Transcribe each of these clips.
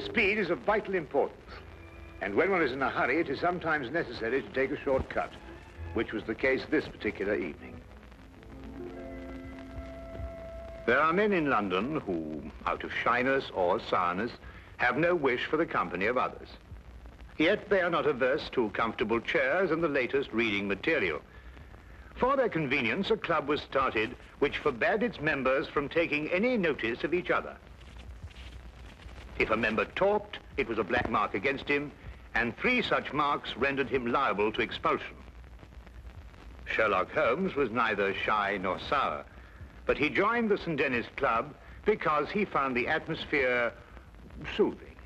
Speed is of vital importance, and when one is in a hurry, it is sometimes necessary to take a shortcut, which was the case this particular evening. There are men in London who, out of shyness or sourness, have no wish for the company of others. Yet they are not averse to comfortable chairs and the latest reading material. For their convenience, a club was started which forbade its members from taking any notice of each other. If a member talked, it was a black mark against him, and 3 such marks rendered him liable to expulsion. Sherlock Holmes was neither shy nor sour, but he joined the St. Denis Club because he found the atmosphere soothing.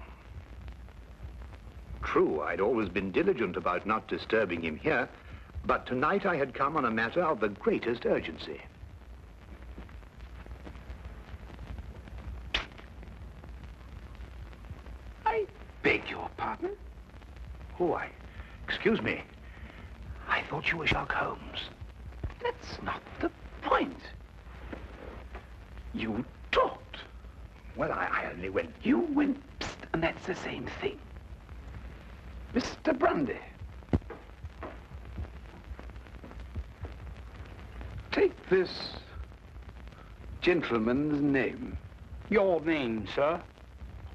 True, I'd always been diligent about not disturbing him here, but tonight I had come on a matter of the greatest urgency. I beg your pardon? Oh, excuse me. I thought you were Sherlock Holmes. That's not the point. You talked. Well, I only went... You went psst, and that's the same thing. Mr. Grundy. Take this gentleman's name. Your name, sir?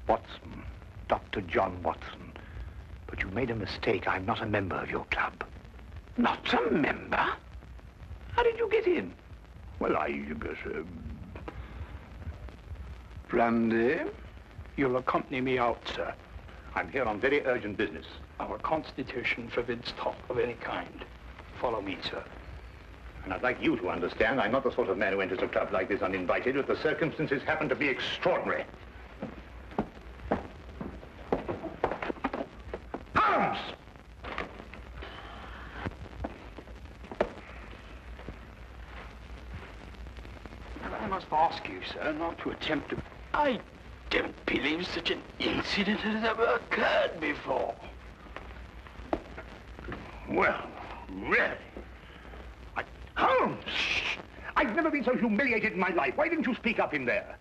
Watson. Dr. John Watson. But you made a mistake. I'm not a member of your club. Not a member? How did you get in? Well, Brandy? You'll accompany me out, sir. I'm here on very urgent business. Our constitution forbids talk of any kind. Follow me, sir. And I'd like you to understand I'm not the sort of man who enters a club like this uninvited, but the circumstances happen to be extraordinary. Holmes! I must ask you, sir, not to attempt to... I don't believe such an incident has ever occurred before. Well, really? Holmes! I've never been so humiliated in my life. Why didn't you speak up in there?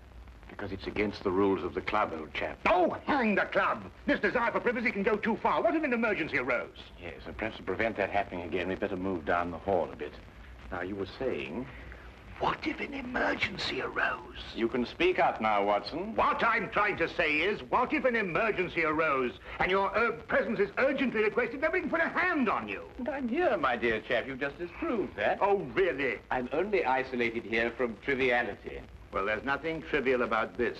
Because it's against the rules of the club, old chap. Oh, hang the club. This desire for privacy can go too far. What if an emergency arose? Yes, and perhaps to prevent that happening again, we'd better move down the hall a bit. Now, you were saying... What if an emergency arose? You can speak up now, Watson. What I'm trying to say is, what if an emergency arose and your presence is urgently requested? Nobody can put a hand on you. And I'm here, my dear chap. You've just disproved that. Oh, really? I'm only isolated here from triviality. Well, there's nothing trivial about this.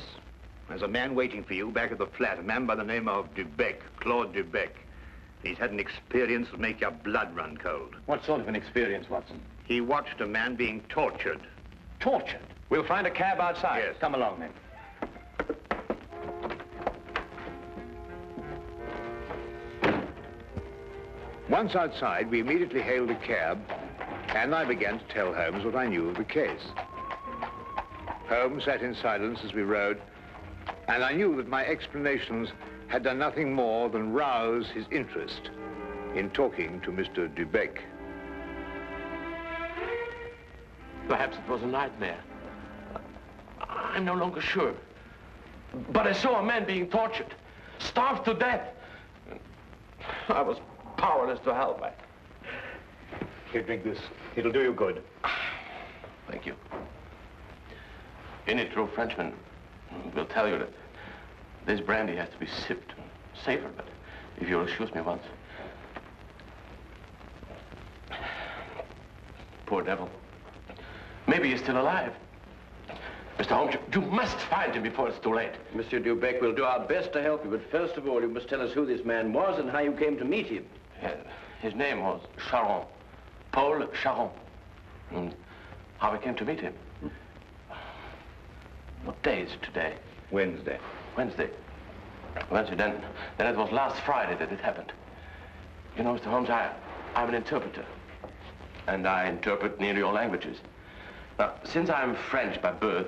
There's a man waiting for you back at the flat, a man by the name of Dubec, Claude Dubec. He's had an experience that make your blood run cold. What sort of an experience, Watson? He watched a man being tortured. Tortured? We'll find a cab outside. Yes. Come along, then. Once outside, we immediately hailed a cab, and I began to tell Holmes what I knew of the case. Holmes sat in silence as we rode, and I knew that my explanations had done nothing more than rouse his interest in talking to Mr. Dubec. Perhaps it was a nightmare. I'm no longer sure. But I saw a man being tortured, starved to death. I was powerless to help. Here, drink this. It'll do you good. Thank you. Any true Frenchman will tell you that this brandy has to be sipped and savored, but if you'll excuse me once. Poor devil. Maybe he's still alive. Mr. Holmes, you must find him before it's too late. Monsieur Dubec, we'll do our best to help you, but first of all, you must tell us who this man was and how you came to meet him. His name was Charon. Paul Charon. And how we came to meet him. What day is it today? Wednesday. Wednesday. Wednesday, then it was last Friday that it happened. You know, Mr. Holmes, I'm an interpreter. And I interpret nearly all languages. Now, since I'm French by birth,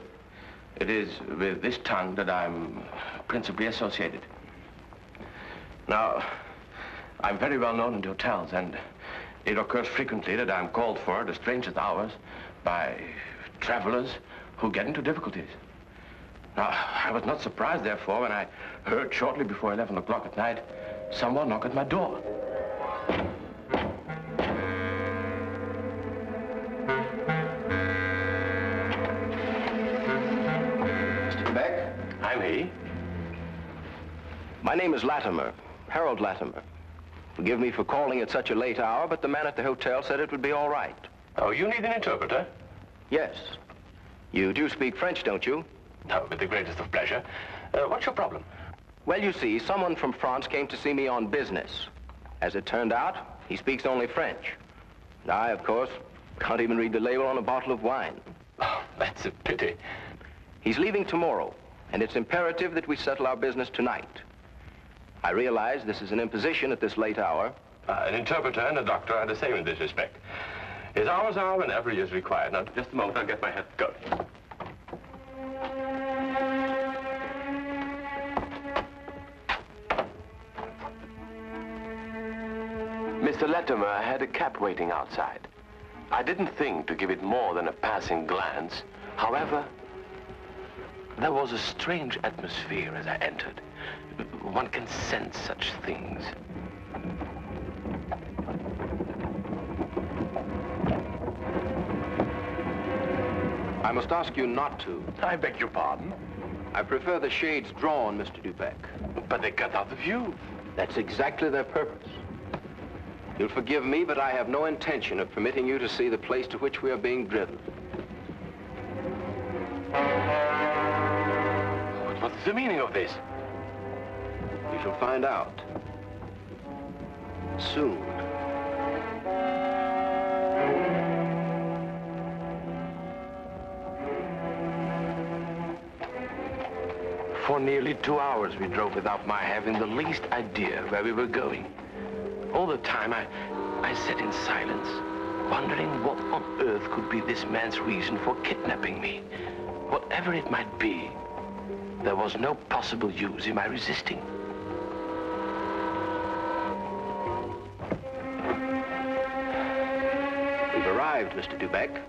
it is with this tongue that I'm principally associated. Now, I'm very well known in hotels, and it occurs frequently that I'm called for at the strangest hours by travelers who get into difficulties. I was not surprised, therefore, when I heard shortly before 11 o'clock at night someone knock at my door. Mr. Beck? I'm he. My name is Latimer, Harold Latimer. Forgive me for calling at such a late hour, but the man at the hotel said it would be all right. Oh, you need an interpreter? Yes. You do speak French, don't you? No, with the greatest of pleasure. What's your problem? Well, you see, someone from France came to see me on business. As it turned out, he speaks only French. And I, of course, can't even read the label on a bottle of wine. Oh, that's a pity. He's leaving tomorrow, and it's imperative that we settle our business tonight. I realize this is an imposition at this late hour. An interpreter and a doctor are the same in this respect. His hours are whenever he is required. Now, just a moment, I'll get my hat going. Mr. Latimer had a cab waiting outside. I didn't think to give it more than a passing glance. However, there was a strange atmosphere as I entered. One can sense such things. I must ask you not to. I beg your pardon, I prefer the shades drawn, Mr. Dubeck. but they cut out the view. That's exactly their purpose. You'll forgive me, but I have no intention of permitting you to see the place to which we are being driven. What's the meaning of this? We shall find out. Soon. For nearly 2 hours we drove without my having the least idea where we were going. All the time I sat in silence, wondering what on earth could be this man's reason for kidnapping me. Whatever it might be, there was no possible use in my resisting. We've arrived, Mr. Dubeck.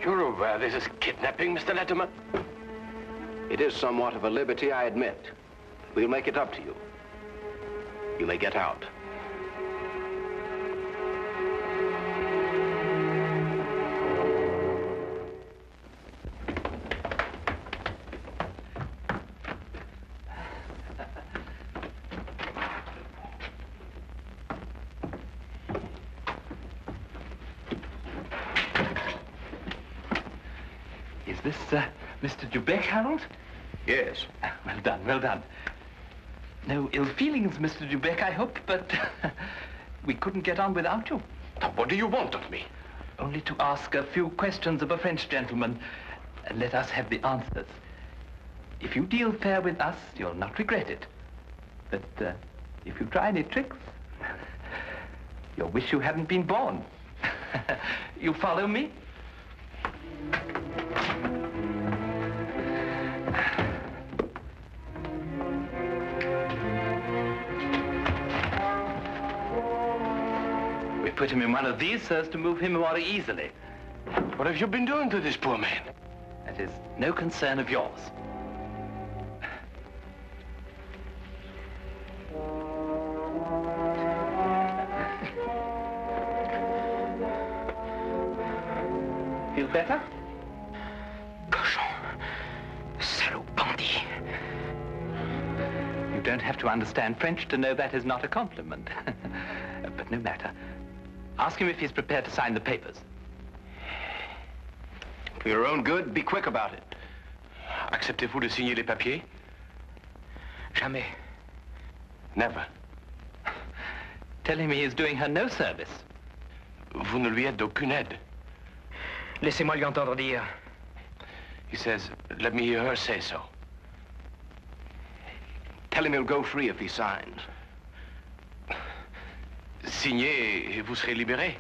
You're aware this is kidnapping, Mr. Latimer? It is somewhat of a liberty, I admit. We'll make it up to you. You may get out. Is this, Mr. Dubeck, Harold? Yes. Well done, well done. No ill feelings, Mr. Dubeck, I hope, but we couldn't get on without you. Now, what do you want of me? Only to ask a few questions of a French gentleman, and let us have the answers. If you deal fair with us, you'll not regret it. But if you try any tricks, you'll wish you hadn't been born. You follow me? We put him in one of these so as to move him more easily. What have you been doing to this poor man? That is no concern of yours. Feel better? Cochon. Salaud bandit. You don't have to understand French to know that is not a compliment. But no matter. Ask him if he's prepared to sign the papers. For your own good, be quick about it. Acceptez-vous de signer les papiers? Jamais. Never. Tell him he is doing her no service. Vous ne lui êtes d'aucune aide. Laissez-moi lui entendre dire. He says, let me hear her say so. Tell him he'll go free if he signs. Signez et vous serez libéré.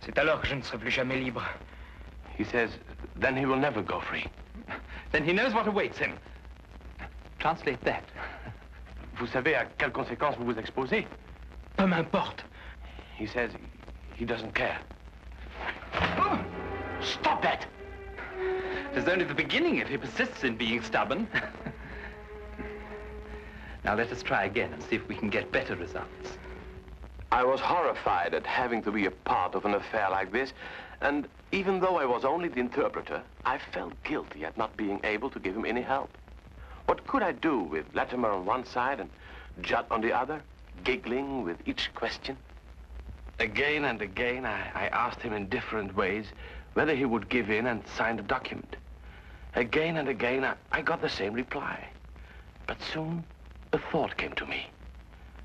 C'est alors que je ne serai plus jamais libre. He says, then he will never go free. Then he knows what awaits him. Translate that. Vous savez à quelles conséquences vous vous exposez? Peu m'importe. He says he doesn't care. Stop that! It is only the beginning if he persists in being stubborn. Now let us try again and see if we can get better results. I was horrified at having to be a part of an affair like this, and even though I was only the interpreter, I felt guilty at not being able to give him any help. What could I do with Latimer on one side and Judd on the other, giggling with each question? Again and again, I asked him in different ways whether he would give in and sign the document. Again and again, I got the same reply. But soon, a thought came to me.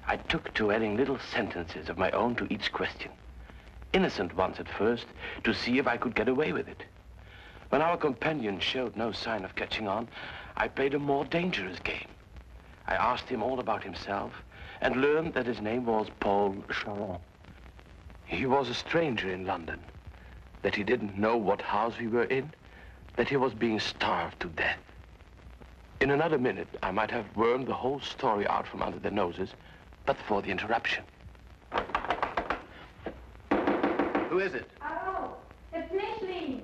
I took to adding little sentences of my own to each question. Innocent ones at first, to see if I could get away with it. When our companion showed no sign of catching on, I played a more dangerous game. I asked him all about himself and learned that his name was Paul Charon. He was a stranger in London, that he didn't know what house we were in, that he was being starved to death. In another minute, I might have wormed the whole story out from under their noses, but for the interruption. Who is it? Oh, it's Micheline.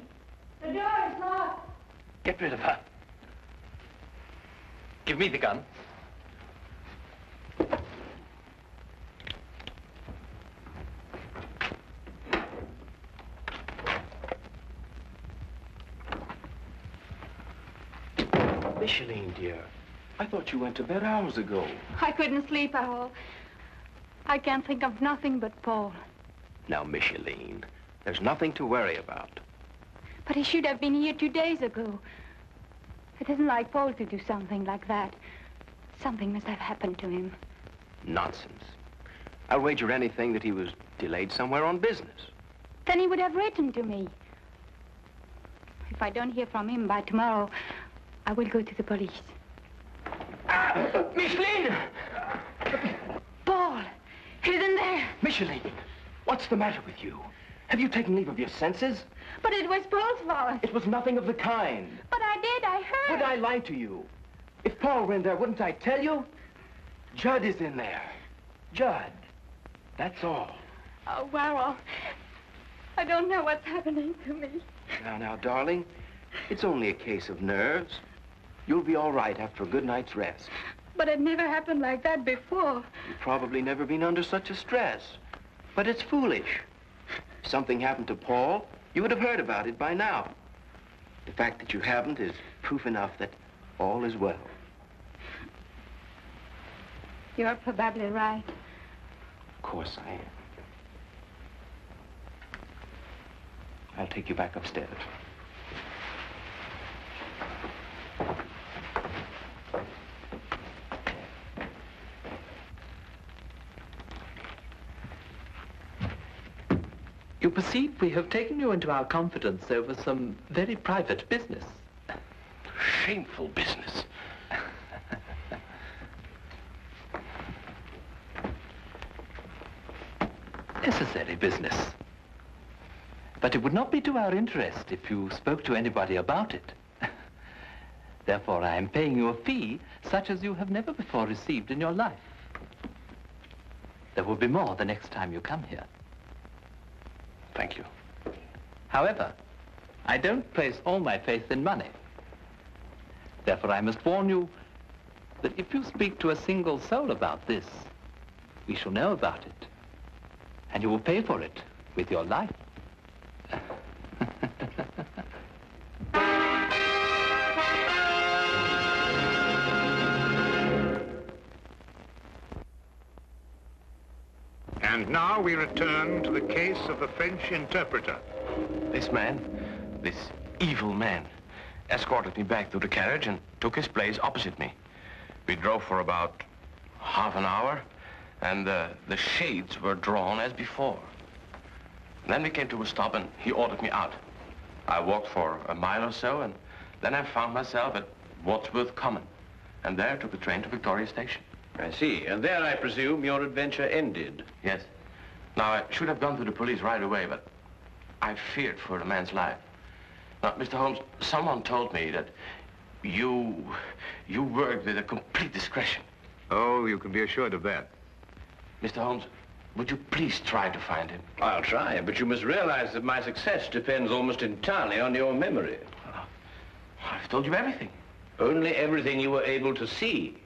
The door is locked. Get rid of her. Give me the gun. Micheline, dear. I thought you went to bed hours ago. I couldn't sleep at all. I can't think of nothing but Paul. Now, Micheline, there's nothing to worry about. But he should have been here 2 days ago. It isn't like Paul to do something like that. Something must have happened to him. Nonsense. I'll wager anything that he was delayed somewhere on business. Then he would have written to me. If I don't hear from him by tomorrow, I will go to the police. Micheline! Paul! He's in there! Micheline, what's the matter with you? Have you taken leave of your senses? But it was Paul's fault. It was nothing of the kind. But I did, I heard. Would I lie to you? If Paul were in there, wouldn't I tell you? Judd is in there. Judd. That's all. Oh, well, I don't know what's happening to me. Now, darling, it's only a case of nerves. You'll be all right after a good night's rest. But it never happened like that before. You've probably never been under such a stress. But it's foolish. If something happened to Paul, you would have heard about it by now. The fact that you haven't is proof enough that all is well. You're probably right. Of course I am. I'll take you back upstairs. You perceive we have taken you into our confidence over some very private business. Shameful business. Necessary business. But it would not be to our interest if you spoke to anybody about it. Therefore, I am paying you a fee such as you have never before received in your life. There will be more the next time you come here. Thank you. However, I don't place all my faith in money. Therefore, I must warn you that if you speak to a single soul about this, we shall know about it. And you will pay for it with your life. And now we return to the case of the French interpreter. This man, this evil man, escorted me back to the carriage and took his place opposite me. We drove for about half an hour, and the shades were drawn as before. Then we came to a stop, and he ordered me out. I walked for a mile or so, and then I found myself at Wadsworth Common, and there took the train to Victoria Station. I see. And there, I presume, your adventure ended. Yes. Now, I should have gone to the police right away, but I feared for the man's life. Now, Mr. Holmes, someone told me that you worked with a complete discretion. Oh, you can be assured of that. Mr. Holmes, would you please try to find him? I'll try, but you must realize that my success depends almost entirely on your memory. I've told you everything. Only everything you were able to see.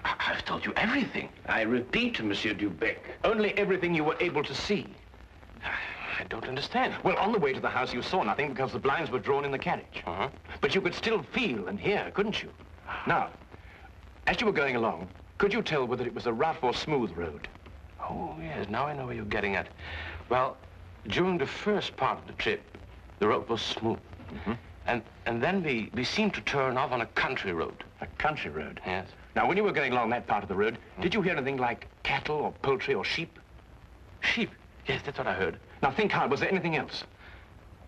I've told you everything. I repeat, Monsieur Dubec, only everything you were able to see. I don't understand. Well, on the way to the house, you saw nothing because the blinds were drawn in the carriage. Uh-huh. But you could still feel and hear, couldn't you? Now, as you were going along, could you tell whether it was a rough or smooth road? Oh, yes, now I know where you're getting at. Well, during the first part of the trip, the road was smooth. Mm-hmm. And then we seemed to turn off on a country road. A country road? Yes. Now, when you were going along that part of the road, did you hear anything like cattle or poultry or sheep? Sheep? Yes, that's what I heard. Now, think hard. Was there anything else?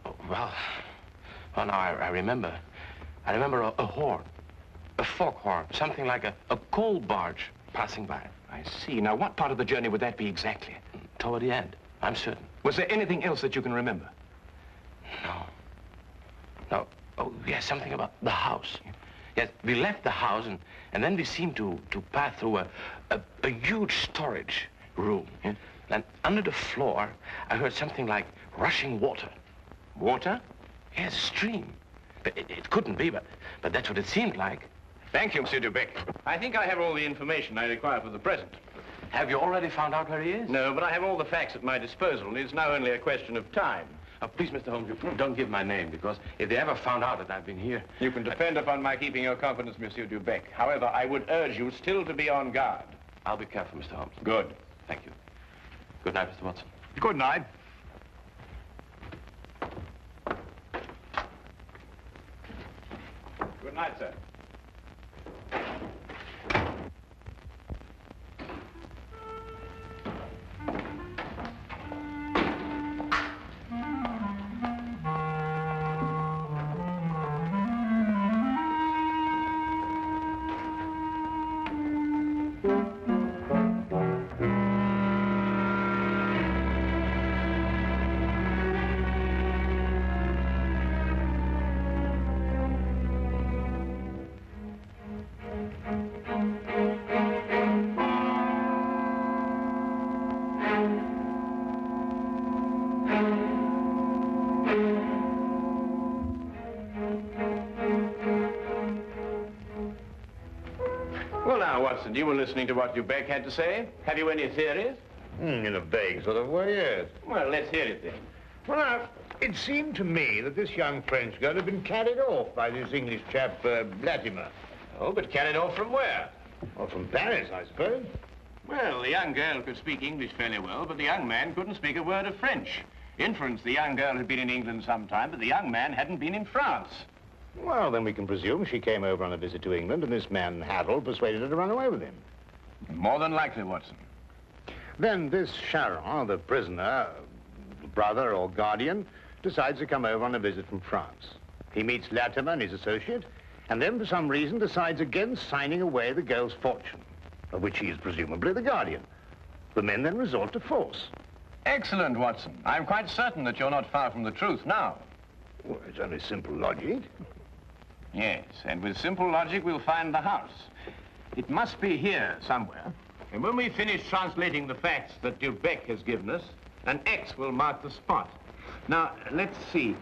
Oh, well, now I remember. I remember a horn, a foghorn, something like a coal barge passing by. I see. Now, what part of the journey would that be exactly? Toward the end, I'm certain. Was there anything else that you can remember? No. No. Oh, yes, something about the house. Yes, we left the house, and then we seemed to pass through a huge storage room. Yes. And under the floor, I heard something like rushing water. Water? Yes, a stream. But it couldn't be, but that's what it seemed like. Thank you, Monsieur Dubec. I think I have all the information I require for the present. Have you already found out where he is? No, but I have all the facts at my disposal, and it's now only a question of time. Please, Mr. Holmes, you don't give my name, because if they ever found out that I've been here... You can depend upon my keeping your confidence, Monsieur Dubec. However, I would urge you still to be on guard. I'll be careful, Mr. Holmes. Good. Thank you. Good night, Mr. Watson. Good night. Good night, sir. Well, now, Watson, you were listening to what Dubec had to say. Have you any theories? In a vague sort of way, yes. Well, let's hear it then. Well, now, it seemed to me that this young French girl had been carried off by this English chap, Latimer. Oh, but carried off from where? Well, from Paris, I suppose. Well, the young girl could speak English fairly well, but the young man couldn't speak a word of French. Inference, the young girl had been in England some time, but the young man hadn't been in France. Well, then we can presume she came over on a visit to England, and this man, Harold, persuaded her to run away with him. More than likely, Watson. Then this Charon, the prisoner, brother or guardian, decides to come over on a visit from France. He meets Latimer and his associate, and then for some reason decides against signing away the girl's fortune, of which he is presumably the guardian. The men then resort to force. Excellent, Watson. I'm quite certain that you're not far from the truth now. Well, it's only simple logic. Yes, and with simple logic, we'll find the house. It must be here somewhere. And when we finish translating the facts that Dubec has given us, an X will mark the spot. Now, let's see.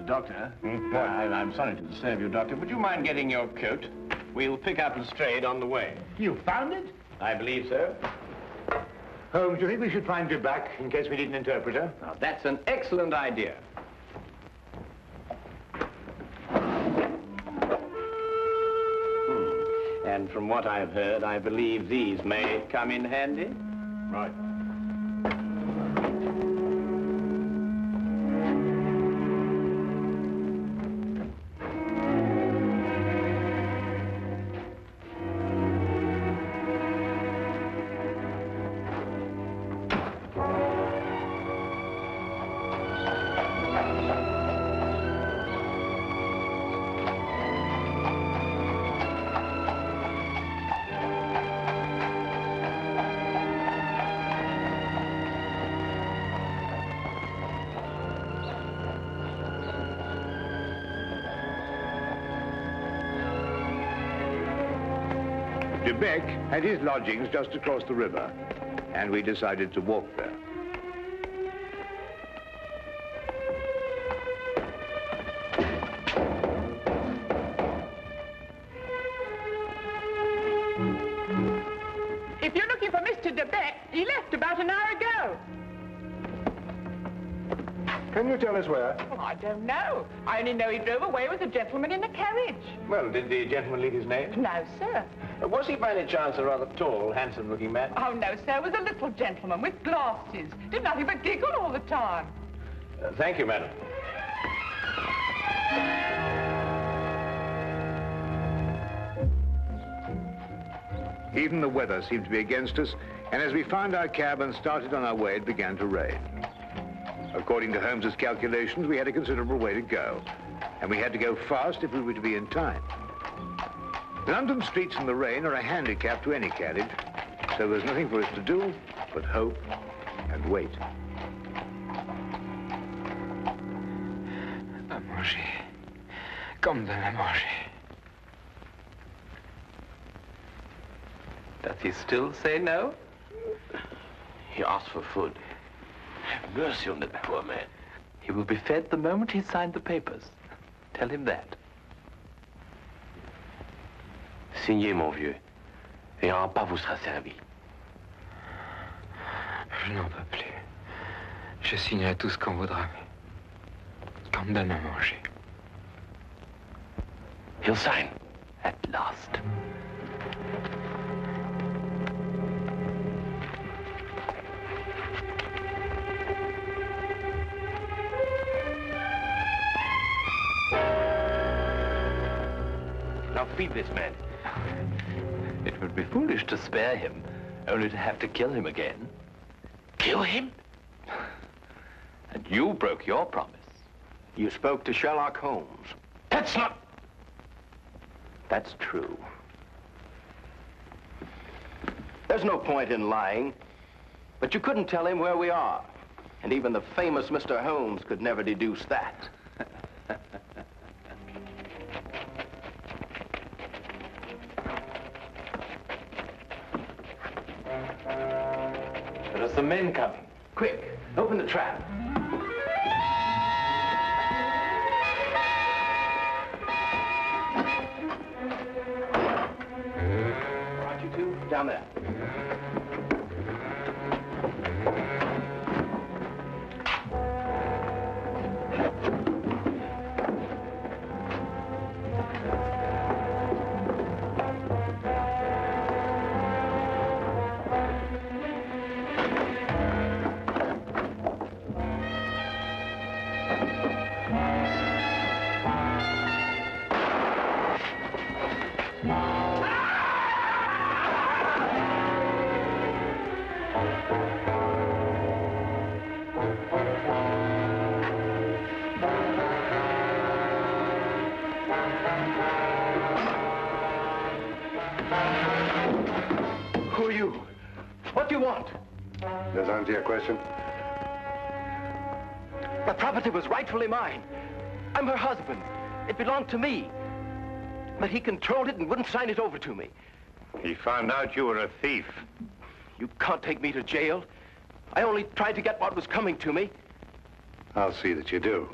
Doctor, I'm sorry to disturb you, Doctor. Would you mind getting your coat? We'll pick up Lestrade on the way. You found it? I believe so. Holmes, do you think we should find Dubec in case we need an interpreter? Now, that's an excellent idea. And from what I've heard, I believe these may come in handy. Right. De Beck had his lodgings just across the river, and we decided to walk there. If you're looking for Mr. De Beck, he left about an hour ago. Can you tell us where? Well, I don't know. I only know he drove away with a gentleman in a carriage. Well, did the gentleman leave his name? No, sir. Was he by any chance a rather tall, handsome-looking man? Oh, no, sir. It was a little gentleman with glasses. Did nothing but giggle all the time. Thank you, madam. Even the weather seemed to be against us, and as we found our cab and started on our way, it began to rain. According to Holmes's calculations, we had a considerable way to go, and we had to go fast if we were to be in time. London streets in the rain are a handicap to any carriage, so there's nothing for us to do but hope and wait. À manger. Comme de la manger. Does he still say no? He asked for food. Have mercy on that poor man. He will be fed the moment he signed the papers. Tell him that. Signez, mon vieux, et un repas vous sera servi. Je n'en peux plus. Je signerai tout ce qu'on voudra. Qu'on me donne à manger. He'll sign. At last. Now feed this man. It would be foolish to spare him, only to have to kill him again. Kill him? And you broke your promise. You spoke to Sherlock Holmes. That's not... That's true. There's no point in lying, but you couldn't tell him where we are. And even the famous Mr. Holmes could never deduce that. There are some men coming. Quick, open the trap. All right, you two, down there. Who are you? What do you want? Does that answer your question? The property was rightfully mine. I'm her husband. It belonged to me. But he controlled it and wouldn't sign it over to me. He found out you were a thief. You can't take me to jail. I only tried to get what was coming to me. I'll see that you do.